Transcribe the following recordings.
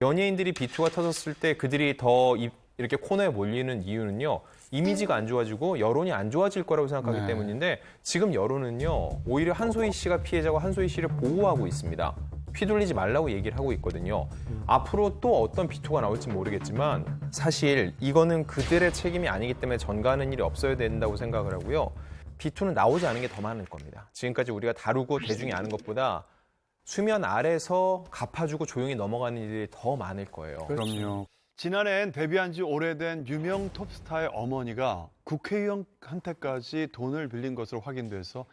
연예인들이 비투가 터졌을 때 그들이 더 이렇게 코너에 몰리는 이유는요. 이미지가 안 좋아지고 여론이 안 좋아질 거라고 생각하기 때문인데 지금 여론은요. 오히려 한소희 씨가 피해자고 한소희 씨를 보호하고 있습니다. 휘둘리지 말라고 얘기를 하고 있거든요. 앞으로 또 어떤 비투가 나올지 모르겠지만 사실 이거는 그들의 책임이 아니기 때문에 전가하는 일이 없어야 된다고 생각을 하고요. 비투는 나오지 않은 게 더 많을 겁니다. 지금까지 우리가 다루고 대중이 아는 것보다 수면 아래서 갚아주고 조용히 넘어가는 일이 더 많을 거예요. 그럼요. 지난해엔 데뷔한 지 오래된 유명 톱스타의 어머니가 국회의원한테까지 돈을 빌린 것으로 확인돼서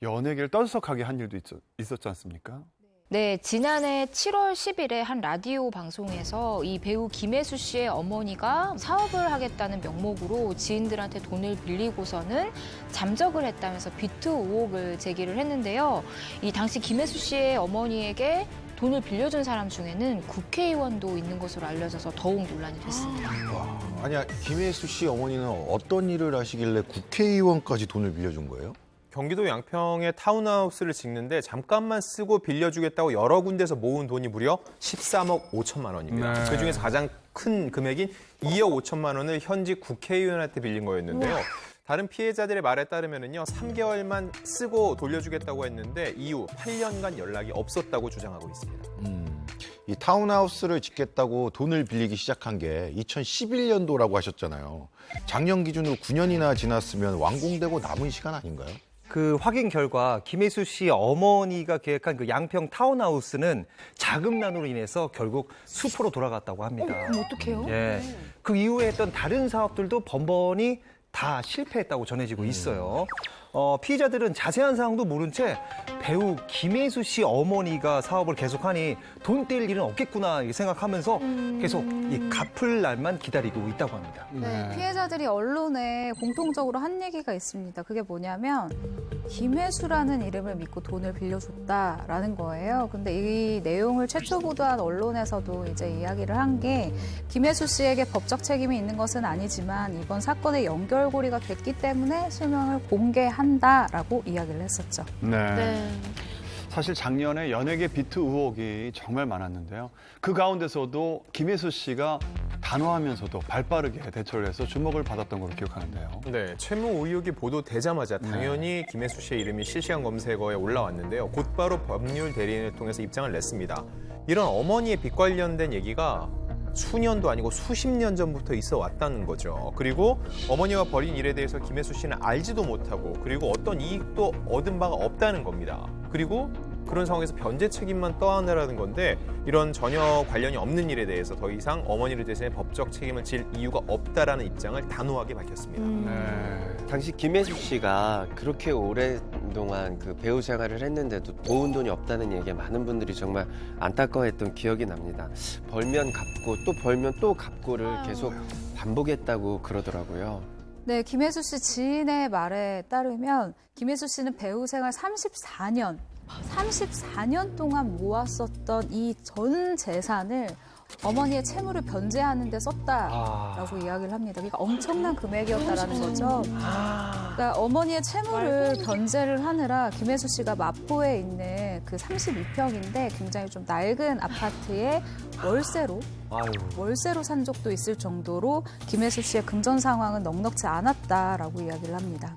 연예계를 떠들썩하게 한 일도 있었지 않습니까? 네, 지난해 7월 10일에 한 라디오 방송에서 이 배우 김혜수 씨의 어머니가 사업을 하겠다는 명목으로 지인들한테 돈을 빌리고서는 잠적을 했다면서 비투 의혹을 제기를 했는데요. 이 당시 김혜수 씨의 어머니에게 돈을 빌려준 사람 중에는 국회의원도 있는 것으로 알려져서 더욱 논란이 됐습니다. 아니야, 김혜수 씨 어머니는 어떤 일을 하시길래 국회의원까지 돈을 빌려준 거예요? 경기도 양평에 타운하우스를 짓는데 잠깐만 쓰고 빌려주겠다고 여러 군데서 모은 돈이 무려 13억 5천만 원입니다. 그중에서 가장 큰 금액인 2억 5천만 원을 현직 국회의원한테 빌린 거였는데요. 다른 피해자들의 말에 따르면요, 3개월만 쓰고 돌려주겠다고 했는데 이후 8년간 연락이 없었다고 주장하고 있습니다. 이 타운하우스를 짓겠다고 돈을 빌리기 시작한 게 2011년도라고 하셨잖아요. 작년 기준으로 9년이나 지났으면 완공되고 남은 시간 아닌가요? 그 확인 결과 김혜수 씨 어머니가 계획한 그 양평 타운하우스는 자금난으로 인해서 결국 수포로 돌아갔다고 합니다. 그럼 어떡해요? 예. 그 이후에 했던 다른 사업들도 번번이 다 실패했다고 전해지고 있어요. 피해자들은 자세한 사항도 모른 채 배우 김혜수 씨 어머니가 사업을 계속하니 돈 뗄 일은 없겠구나 생각하면서 계속 이 갚을 날만 기다리고 있다고 합니다. 네, 피해자들이 언론에 공통적으로 한 얘기가 있습니다. 그게 뭐냐면 김혜수라는 이름을 믿고 돈을 빌려줬다라는 거예요. 근데 이 내용을 최초 보도한 언론에서도 이제 이야기를 한 게 김혜수 씨에게 법적 책임이 있는 것은 아니지만 이번 사건의 연결고리가 됐기 때문에 실명을 공개한다라고 이야기를 했었죠. 네. 사실 작년에 연예계 비투 의혹이 정말 많았는데요. 그 가운데서도 김혜수 씨가 단호하면서도 발빠르게 대처를 해서 주목을 받았던 걸로 기억하는데요. 네, 채무 의혹이 보도되자마자 당연히 김혜수 씨의 이름이 실시간 검색어에 올라왔는데요. 곧바로 법률 대리인을 통해서 입장을 냈습니다. 이런 어머니의 빚 관련된 얘기가 수년도 아니고 수십 년 전부터 있어 왔다는 거죠. 그리고 어머니가 벌인 일에 대해서 김혜수 씨는 알지도 못하고 그리고 어떤 이익도 얻은 바가 없다는 겁니다. 그리고 그런 상황에서 변제 책임만 떠안으라는 건데 이런 전혀 관련이 없는 일에 대해서 더 이상 어머니를 대신해 법적 책임을 질 이유가 없다라는 입장을 단호하게 밝혔습니다. 당시 김혜수 씨가 그렇게 오랫동안 그 배우 생활을 했는데도 모은 돈이 없다는 얘기에 많은 분들이 정말 안타까워했던 기억이 납니다. 벌면 갚고 또 벌면 또 갚고를 계속 반복했다고 그러더라고요. 네, 김혜수 씨 지인의 말에 따르면 김혜수 씨는 배우 생활 34년 동안 모았었던 이 전 재산을 어머니의 채무를 변제하는 데 썼다라고 이야기를 합니다. 그러니까 엄청난 금액이었다라는 거죠. 그러니까 어머니의 채무를 변제를 하느라 김혜수 씨가 마포에 있는 그 32평인데 굉장히 좀 낡은 아파트에 월세로 산 적도 있을 정도로 김혜수 씨의 금전 상황은 넉넉지 않았다라고 이야기를 합니다.